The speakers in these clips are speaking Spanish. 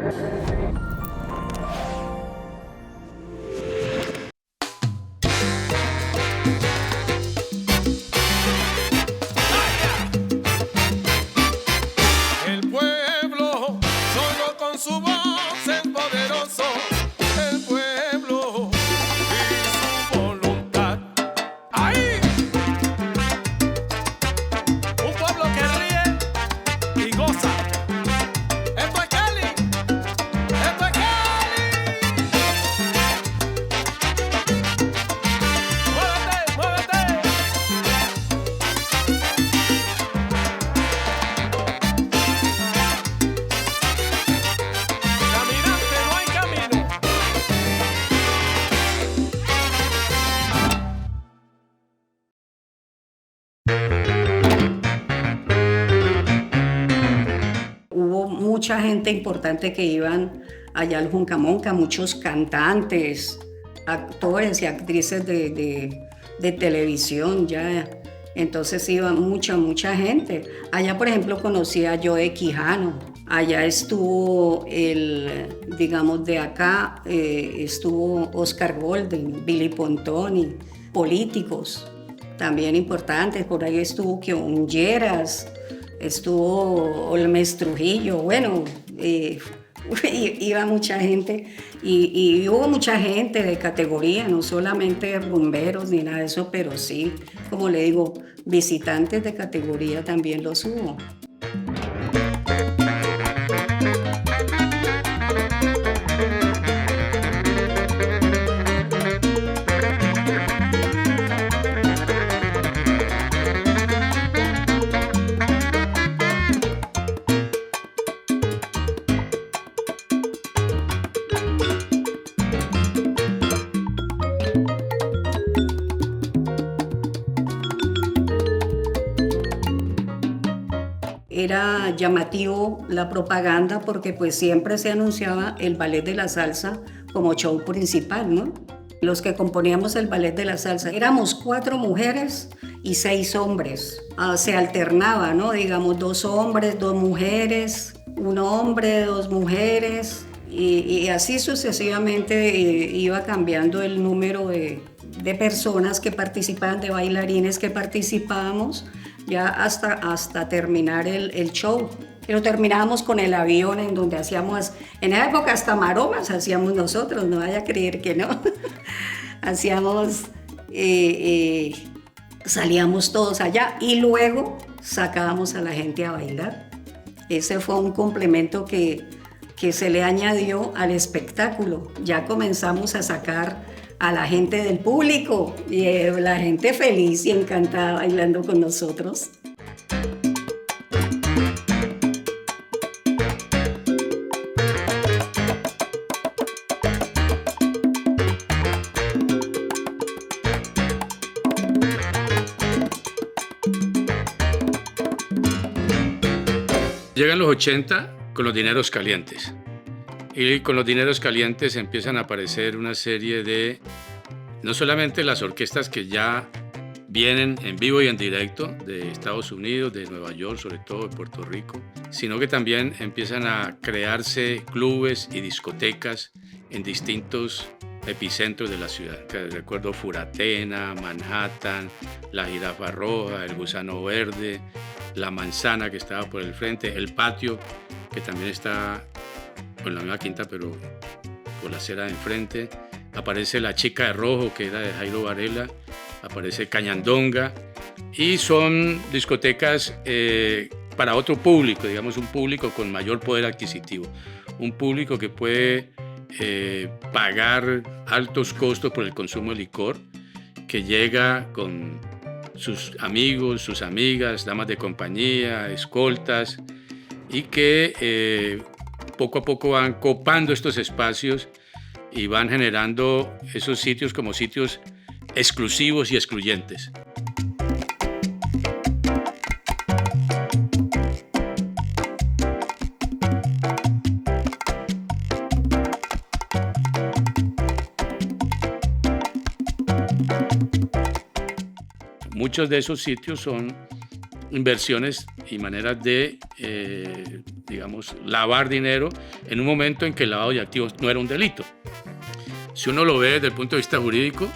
El pueblo, solo con su voz es poderoso. El pueblo y su voluntad. ¡Ahí! Un pueblo que ríe y goza. ¡Esto es Cali! ¡Esto es Cali! ¡Muévete, muévete! Caminante, no hay camino. Hubo mucha gente importante que iban allá al Juncamonca, muchos cantantes, actores y actrices de televisión ya. Entonces iba mucha gente. Allá, por ejemplo, conocí a Joe Quijano. Allá estuvo digamos, de acá, estuvo Oscar Golden, Billy Pontoni, políticos también importantes. Por ahí estuvo un Lleras, estuvo Olmes Trujillo. Bueno, iba mucha gente y hubo mucha gente de categoría, no solamente rumberos ni nada de eso, pero sí, como le digo, visitantes de categoría también los hubo. Era llamativo la propaganda porque pues siempre se anunciaba el ballet de la salsa como show principal, ¿no? Los que componíamos el ballet de la salsa éramos 4 mujeres y 6 hombres. Se alternaba, ¿no? Digamos, 2 hombres, 2 mujeres, 1 hombre, 2 mujeres y así sucesivamente iba cambiando el número de personas que participaban, de bailarines que participábamos, ya hasta terminar el show. Pero terminábamos con el avión en donde hacíamos, en esa época hasta maromas hacíamos nosotros, no vaya a creer que no. Hacíamos, salíamos todos allá y luego sacábamos a la gente a bailar. Ese fue un complemento que se le añadió al espectáculo. Ya comenzamos a sacar a la gente del público y la gente feliz y encantada bailando con nosotros. Llegan los 80 con los dineros calientes. Y con los dineros calientes empiezan a aparecer una serie de, no solamente las orquestas que ya vienen en vivo y en directo de Estados Unidos, de Nueva York, sobre todo de Puerto Rico, sino que también empiezan a crearse clubes y discotecas en distintos epicentros de la ciudad. Recuerdo Furatena, Manhattan, La Jirafa Roja, El Gusano Verde, La Manzana, que estaba por el frente, El Patio, que también está en la misma quinta, pero por la acera de enfrente. Aparece La Chica de Rojo, que era de Jairo Varela, aparece Cañandonga, y son discotecas para otro público, digamos un público con mayor poder adquisitivo, un público que puede pagar altos costos por el consumo de licor, que llega con sus amigos, sus amigas, damas de compañía, escoltas, y que poco a poco van copando estos espacios y van generando esos sitios como sitios exclusivos y excluyentes. Muchos de esos sitios son inversiones y maneras de digamos, lavar dinero en un momento en que el lavado de activos no era un delito. Si uno lo ve desde el punto de vista jurídico,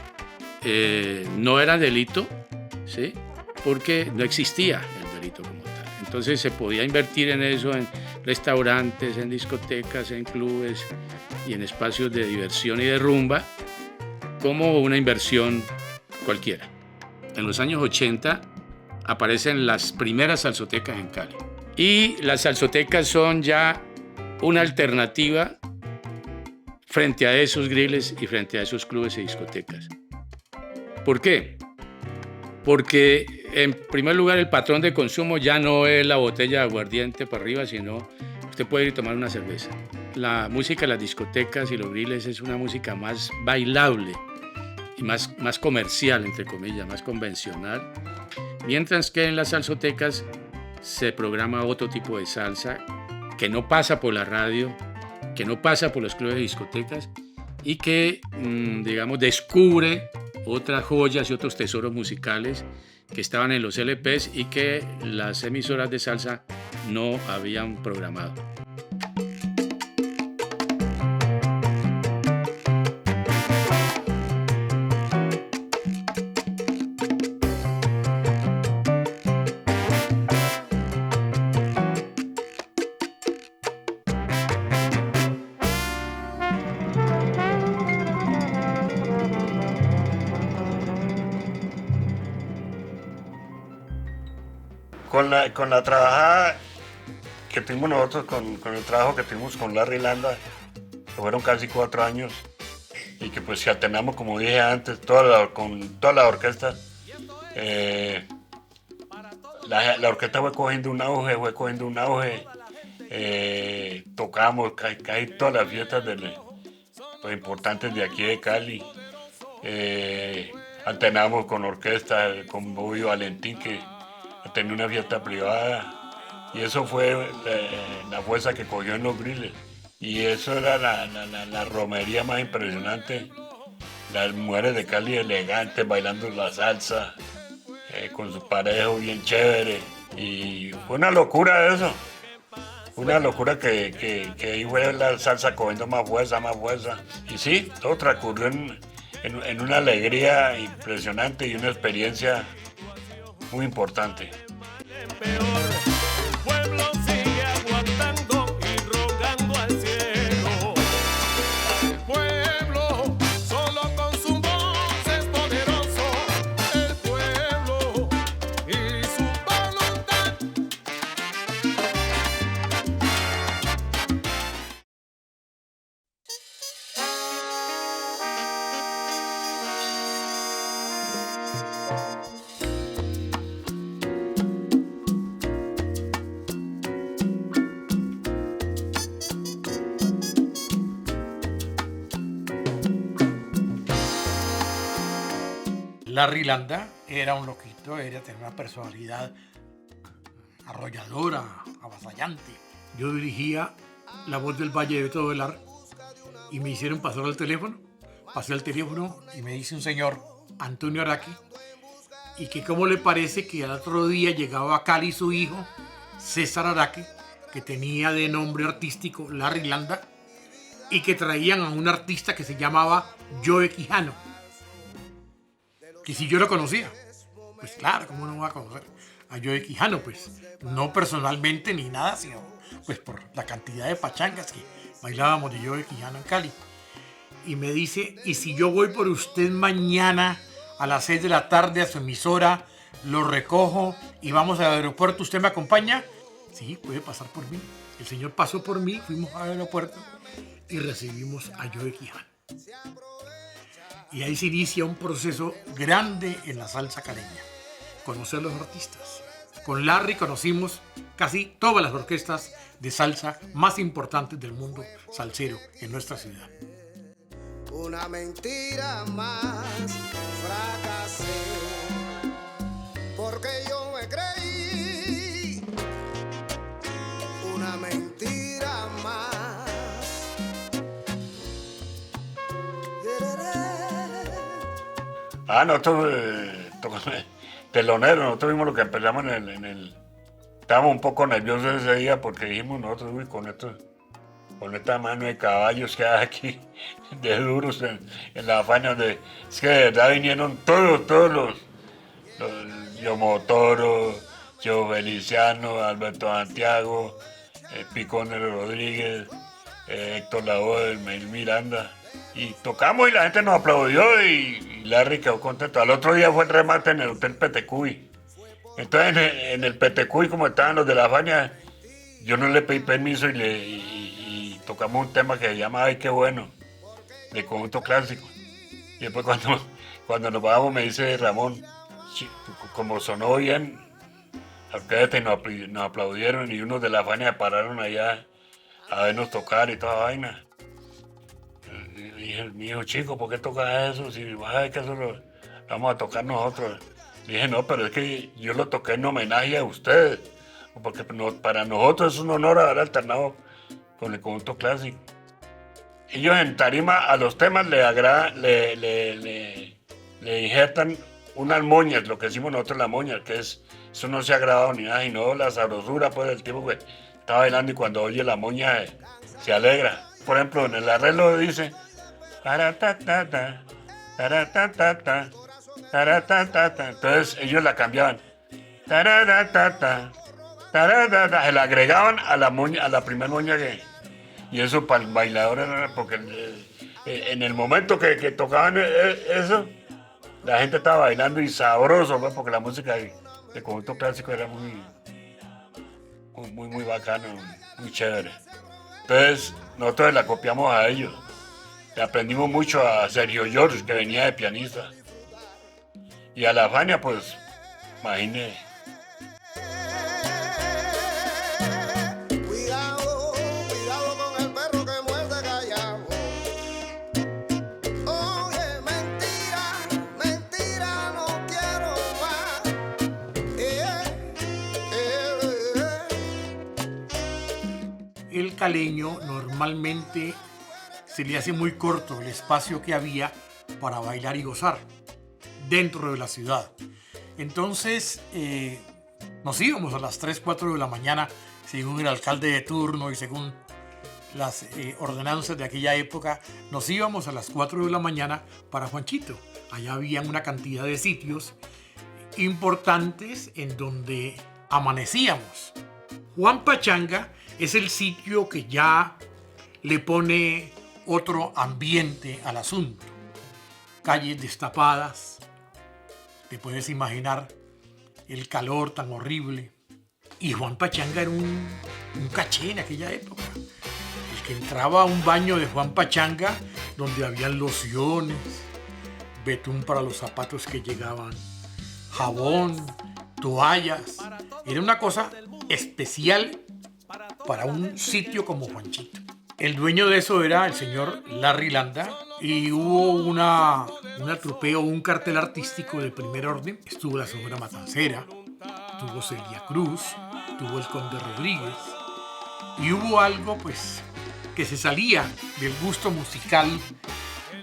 no era delito, ¿sí? Porque no existía el delito como tal. Entonces se podía invertir en eso, en restaurantes, en discotecas, en clubes y en espacios de diversión y de rumba, como una inversión cualquiera. En los años 80 aparecen las primeras salsotecas en Cali. Y las salsotecas son ya una alternativa frente a esos griles y frente a esos clubes y discotecas. ¿Por qué? Porque en primer lugar el patrón de consumo ya no es la botella de aguardiente para arriba, sino usted puede ir a tomar una cerveza. La música de las discotecas y los griles es una música más bailable y más comercial, entre comillas, más convencional. Mientras que en las salsotecas se programa otro tipo de salsa que no pasa por la radio, que no pasa por los clubes de discotecas y que, digamos, descubre otras joyas y otros tesoros musicales que estaban en los LPs y que las emisoras de salsa no habían programado. Con la trabajada que tuvimos nosotros, con el trabajo que tuvimos con Larry Landa, que fueron casi 4 años, y que pues si alternamos, como dije antes, con toda la orquesta, la orquesta fue cogiendo un auge, tocamos casi todas las fiestas pues, importantes de aquí de Cali, alternamos con orquesta, con Bobby Valentín, que tenía una fiesta privada, y eso fue la fuerza que cogió en los griles, y eso era la romería más impresionante. Las mujeres de Cali elegantes bailando la salsa, con su parejo bien chévere, y fue una locura eso, una locura que ahí fue la salsa cogiendo más fuerza, y sí, todo transcurrió en una alegría impresionante y una experiencia muy importante. El pueblo sigue aguantando y rogando al cielo. El pueblo solo con su voz es poderoso. El pueblo y su voluntad. Larry Landa era un loquito, tenía una personalidad arrolladora, avasallante. Yo dirigía La Voz del Valle de Beto Velar y me hicieron pasar al teléfono. Pasé al teléfono y me dice un señor, Antonio Araque, y que cómo le parece que al otro día llegaba a Cali su hijo, César Araque, que tenía de nombre artístico Larry Landa, y que traían a un artista que se llamaba Joe Quijano. Y si yo lo conocía, pues claro, ¿cómo no voy a conocer a Joe Quijano? Pues no personalmente ni nada, sino pues por la cantidad de pachangas que bailábamos de Joe Quijano en Cali. Y me dice, ¿y si yo voy por usted mañana a las 6 de la tarde a su emisora, lo recojo y vamos al aeropuerto, ¿usted me acompaña? Sí, puede pasar por mí. El señor pasó por mí, fuimos al aeropuerto y recibimos a Joe Quijano. Y ahí se inicia un proceso grande en la salsa caleña, conocer los artistas. Con Larry conocimos casi todas las orquestas de salsa más importantes del mundo salsero en nuestra ciudad. Una mentira más, fracasé, porque yo me creí una mentira más. Nosotros, teloneros, nosotros vimos lo que empezamos estábamos un poco nerviosos ese día porque dijimos nosotros, uy, con esta mano de caballos que hay aquí, de duros en la Fania, donde es que de verdad vinieron todos los Yomo Toro, Joe Feliciano, Alberto Santiago, Piconero Rodríguez, Héctor Lavoe, Mel Miranda. Y tocamos y la gente nos aplaudió y Larry quedó contento. Al otro día fue el remate en el Hotel Petecuy. Entonces en el Petecuy, como estaban los de la Fania, yo no le pedí permiso y tocamos un tema que se llama Ay, qué bueno, de conjunto clásico. Y después cuando nos bajamos me dice Ramón, como sonó bien, la orquesta y nos aplaudieron y unos de la Fania pararon allá a vernos tocar y toda vaina. Y dije, mío chico, ¿por qué tocas eso? Si vas a ver que eso lo vamos a tocar nosotros. Le dije, no, pero es que yo lo toqué en homenaje a ustedes, porque para nosotros es un honor haber alternado con el conjunto clásico. Ellos en tarima a los temas le injertan unas moñas, lo que decimos nosotros las moñas, que es, eso no se ha grabado ni nada, sino la sabrosura pues, del tipo que está bailando y cuando oye la moña se alegra. Por ejemplo, en el arreglo dice taratata, taratata, taratata. Entonces ellos la cambiaban. Taratata, taratata. Se la agregaban a la primera moña que... Y eso para el bailador era porque en el momento que tocaban eso, la gente estaba bailando y sabroso, ¿no? Porque la música de conjunto clásico era muy bacano, muy chévere. Entonces nosotros la copiamos a ellos. Le aprendimos mucho a Sergio George, que venía de pianista. Y a la Fania, pues, imagínese. Cuidado con el perro que muerde callado. Oye, mentira, no quiero más. El caleño normalmente se le hace muy corto el espacio que había para bailar y gozar dentro de la ciudad. Entonces nos íbamos a las 3, 4 de la mañana según el alcalde de turno y según las ordenanzas de aquella época, nos íbamos a las 4 de la mañana para Juanchito. Allá había una cantidad de sitios importantes en donde amanecíamos. Juan Pachanga es el sitio que ya le pone otro ambiente al asunto. Calles destapadas, te puedes imaginar el calor tan horrible. Y Juan Pachanga era un caché en aquella época. El que entraba a un baño de Juan Pachanga, donde habían lociones, betún para los zapatos que llegaban, jabón, toallas. Era una cosa especial para un sitio como Juanchito. El dueño de eso era el señor Larry Landa y hubo una trupeo, un cartel artístico de primer orden. Estuvo la Sonora Matancera, tuvo Celia Cruz, tuvo el Conde Rodríguez y hubo algo pues que se salía del gusto musical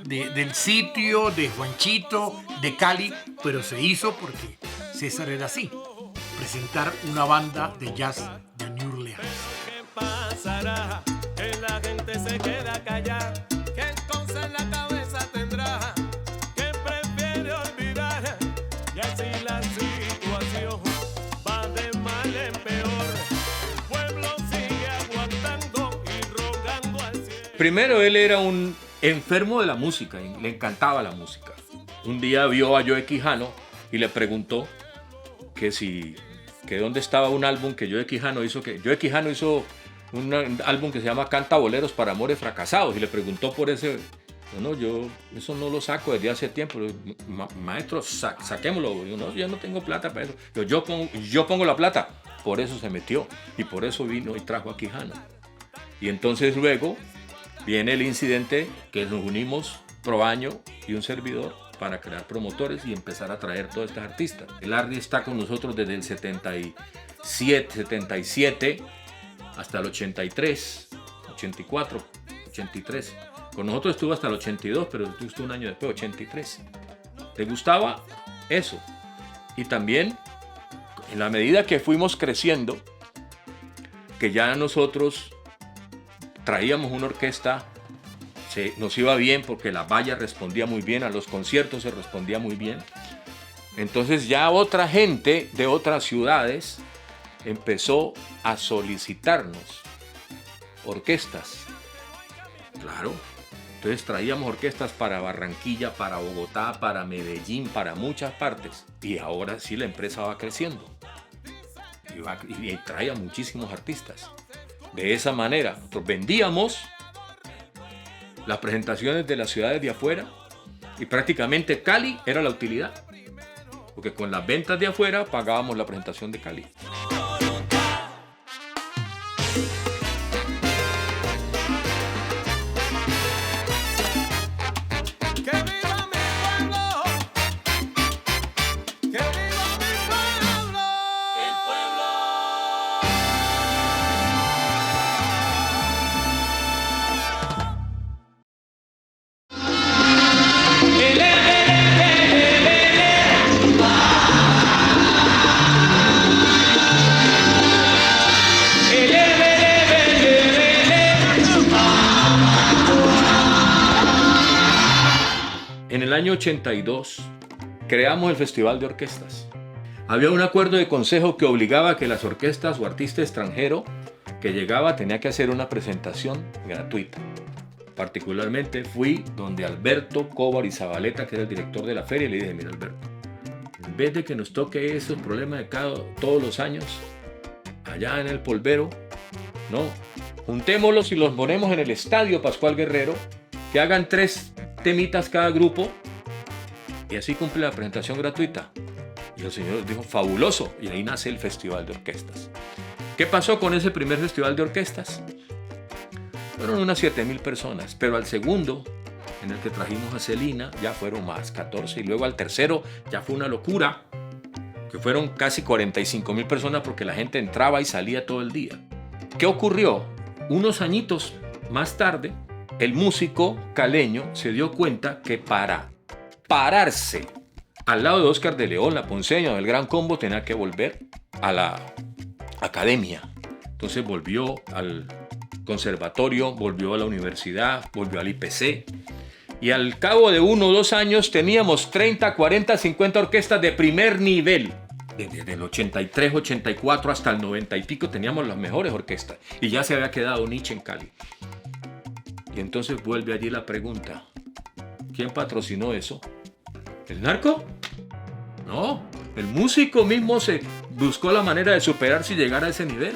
del sitio, de Juanchito, de Cali, pero se hizo porque César era así, presentar una banda de jazz de New Orleans. ¿Qué pasará? Que la gente se queda callada, que entonces la cabeza tendrá, que prefiere olvidar, y así la situación va de mal en peor. El pueblo sigue aguantando y rogando al cielo. Primero él era un enfermo de la música, y le encantaba la música. Un día vio a Joe Quijano y le preguntó que dónde estaba un álbum que Joe Quijano hizo, un álbum que se llama Canta Boleros para Amores Fracasados, y le preguntó por ese. No, yo eso no lo saco desde hace tiempo. Maestro, saquémoslo. Yo no tengo plata para eso. Yo pongo la plata. Por eso se metió y por eso vino y trajo a Quijano. Y entonces luego viene el incidente que nos unimos Proaño y un servidor para crear promotores y empezar a traer todos estos artistas. El Larry está con nosotros desde el 77 hasta el 83, 84, 83. Con nosotros estuvo hasta el 82, pero estuvo un año después, 83. ¿Le gustaba eso? Y también, en la medida que fuimos creciendo, que ya nosotros traíamos una orquesta, nos iba bien porque la valla respondía muy bien, a los conciertos se respondía muy bien. Entonces ya otra gente de otras ciudades empezó a solicitarnos orquestas. Claro. Entonces traíamos orquestas para Barranquilla, para Bogotá, para Medellín, para muchas partes. Y ahora sí la empresa va creciendo. Y traía muchísimos artistas. De esa manera, nosotros vendíamos las presentaciones de las ciudades de afuera y prácticamente Cali era la utilidad. Porque con las ventas de afuera pagábamos la presentación de Cali. En el año 82 creamos el Festival de Orquestas. Había un acuerdo de consejo que obligaba a que las orquestas o artista extranjero que llegaba tenía que hacer una presentación gratuita. Particularmente fui donde Alberto Cobar y Zabaleta, que era el director de la feria, y le dije: mira, Alberto, en vez de que nos toque esos problemas de todos los años, allá en el polvero, no, juntémoslos y los ponemos en el Estadio Pascual Guerrero, que hagan 3 temitas cada grupo y así cumple la presentación gratuita. Y el señor dijo: fabuloso, y ahí nace el Festival de Orquestas. ¿Qué pasó con ese primer Festival de Orquestas? Fueron unas 7,000 personas, pero al segundo, en el que trajimos a Celina, ya fueron más, 14, y luego al tercero ya fue una locura, que fueron casi 45,000 personas porque la gente entraba y salía todo el día. ¿Qué ocurrió? Unos añitos más tarde, el músico caleño se dio cuenta que para pararse al lado de Óscar de León, la Ponceña del Gran Combo, tenía que volver a la academia. Entonces volvió al conservatorio, volvió a la universidad, volvió al IPC. Y al cabo de 1 o 2 años teníamos 30, 40, 50 orquestas de primer nivel. Desde el 83, 84 hasta el 90 y pico teníamos las mejores orquestas. Y ya se había quedado Nietzsche en Cali. Y entonces vuelve allí la pregunta: ¿quién patrocinó eso? ¿El narco? No, el músico mismo se buscó la manera de superarse y llegar a ese nivel.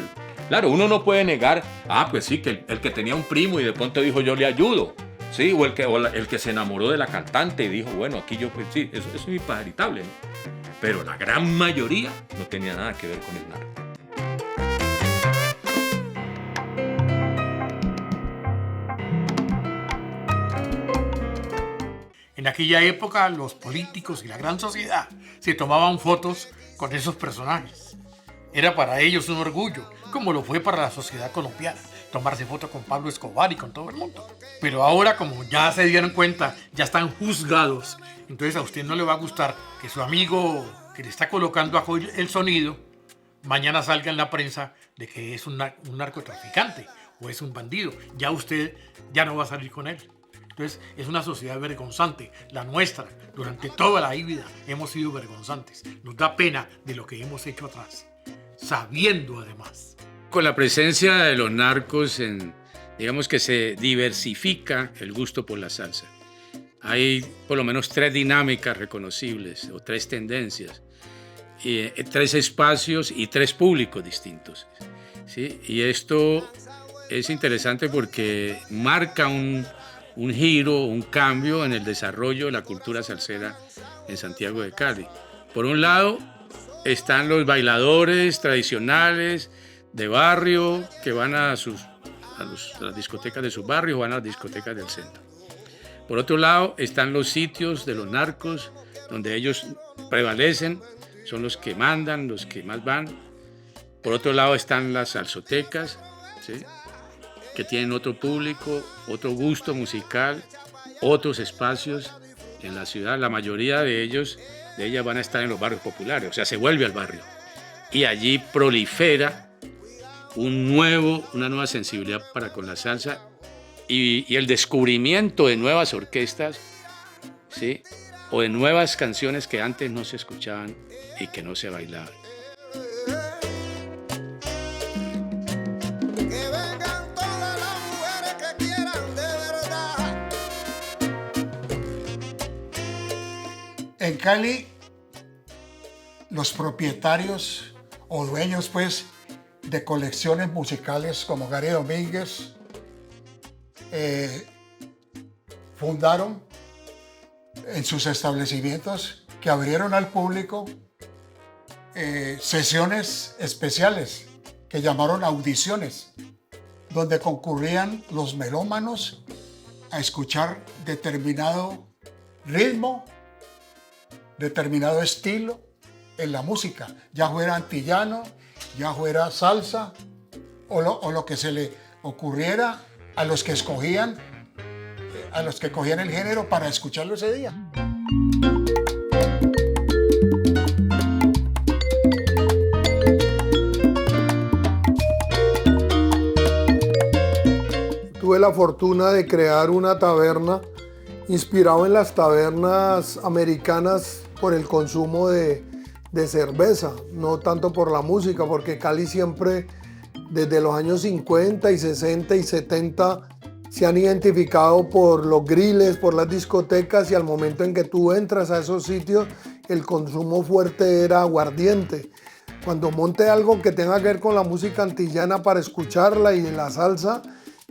Claro, uno no puede negar, pues sí, que el que tenía un primo y de pronto dijo: yo le ayudo. Sí, o el que se enamoró de la cantante y dijo: bueno, aquí yo, pues sí, eso es imparitable, ¿no? Pero la gran mayoría no tenía nada que ver con el narco. En aquella época los políticos y la gran sociedad se tomaban fotos con esos personajes. Era para ellos un orgullo, como lo fue para la sociedad colombiana, tomarse fotos con Pablo Escobar y con todo el mundo. Pero ahora, como ya se dieron cuenta, ya están juzgados, entonces a usted no le va a gustar que su amigo que le está colocando ajo el sonido mañana salga en la prensa de que es un narcotraficante o es un bandido. Ya usted ya no va a salir con él. Entonces es una sociedad vergonzante, la nuestra. Durante toda la vida hemos sido vergonzantes. Nos da pena de lo que hemos hecho atrás, sabiendo además. Con la presencia de los narcos, digamos que se diversifica el gusto por la salsa. Hay por lo menos 3 dinámicas reconocibles o 3 tendencias, 3 espacios y 3 públicos distintos, ¿sí? Y esto es interesante porque marca un giro, un cambio en el desarrollo de la cultura salsera en Santiago de Cali. Por un lado están los bailadores tradicionales de barrio que van a las discotecas de sus barrios, van a las discotecas del centro. Por otro lado están los sitios de los narcos donde ellos prevalecen, son los que mandan, los que más van. Por otro lado están las salsotecas, ¿sí?, que tienen otro público, otro gusto musical, otros espacios en la ciudad. La mayoría de ellas van a estar en los barrios populares, o sea, se vuelve al barrio. Y allí prolifera una nueva sensibilidad para con la salsa y el descubrimiento de nuevas orquestas, ¿sí? O de nuevas canciones que antes no se escuchaban y que no se bailaban. Que vengan todas las mujeres que quieran de verdad. En Cali, los propietarios o dueños, pues, de colecciones musicales como Gary Domínguez fundaron en sus establecimientos, que abrieron al público, sesiones especiales que llamaron audiciones, donde concurrían los melómanos a escuchar determinado ritmo, determinado estilo en la música, ya fuera antillano, ya fuera salsa o lo que se le ocurriera a los que escogían, el género para escucharlo ese día. Tuve la fortuna de crear una taberna inspirado en las tabernas americanas por el consumo de cerveza, no tanto por la música, porque Cali siempre, desde los años 50 y 60 y 70, se han identificado por los griles, por las discotecas, y al momento en que tú entras a esos sitios, el consumo fuerte era aguardiente. Cuando monte algo que tenga que ver con la música antillana para escucharla y la salsa,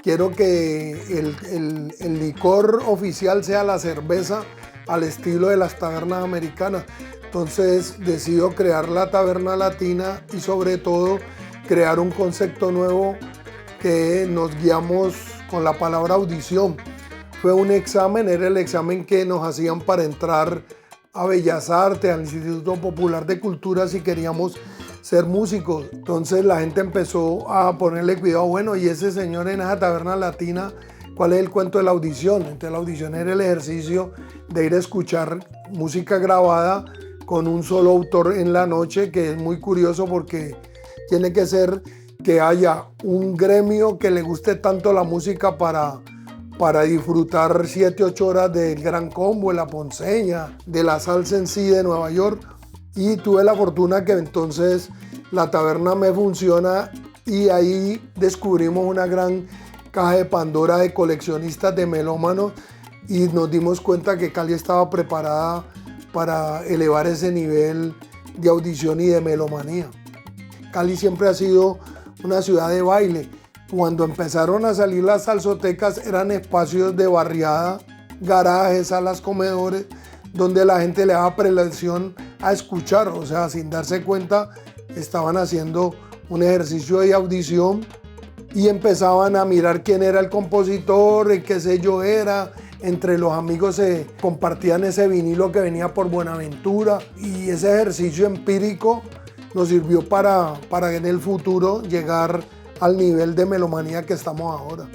quiero que el licor oficial sea la cerveza al estilo de las tabernas americanas. Entonces decido crear la Taberna Latina y sobre todo crear un concepto nuevo que nos guiamos con la palabra audición. Fue un examen, era el examen que nos hacían para entrar a Bellas Artes, al Instituto Popular de Cultura, si queríamos ser músicos. Entonces la gente empezó a ponerle cuidado, bueno, y ese señor en esa Taberna Latina, ¿cuál es el cuento de la audición? Entonces la audición era el ejercicio de ir a escuchar música grabada con un solo autor en la noche, que es muy curioso porque tiene que ser que haya un gremio que le guste tanto la música para disfrutar 7, 8 horas del Gran Combo, de la Ponceña, de la salsa en sí de Nueva York. Y tuve la fortuna que entonces la taberna me funciona y ahí descubrimos una gran caja de Pandora de coleccionistas, de melómanos, y nos dimos cuenta que Cali estaba preparada para elevar ese nivel de audición y de melomanía. Cali siempre ha sido una ciudad de baile. Cuando empezaron a salir las salsotecas eran espacios de barriada, garajes, salas, comedores, donde la gente le daba prelación a escuchar, o sea, sin darse cuenta estaban haciendo un ejercicio de audición y empezaban a mirar quién era el compositor, el qué sello era. Entre los amigos se compartían ese vinilo que venía por Buenaventura, y ese ejercicio empírico nos sirvió para en el futuro llegar al nivel de melomanía que estamos ahora.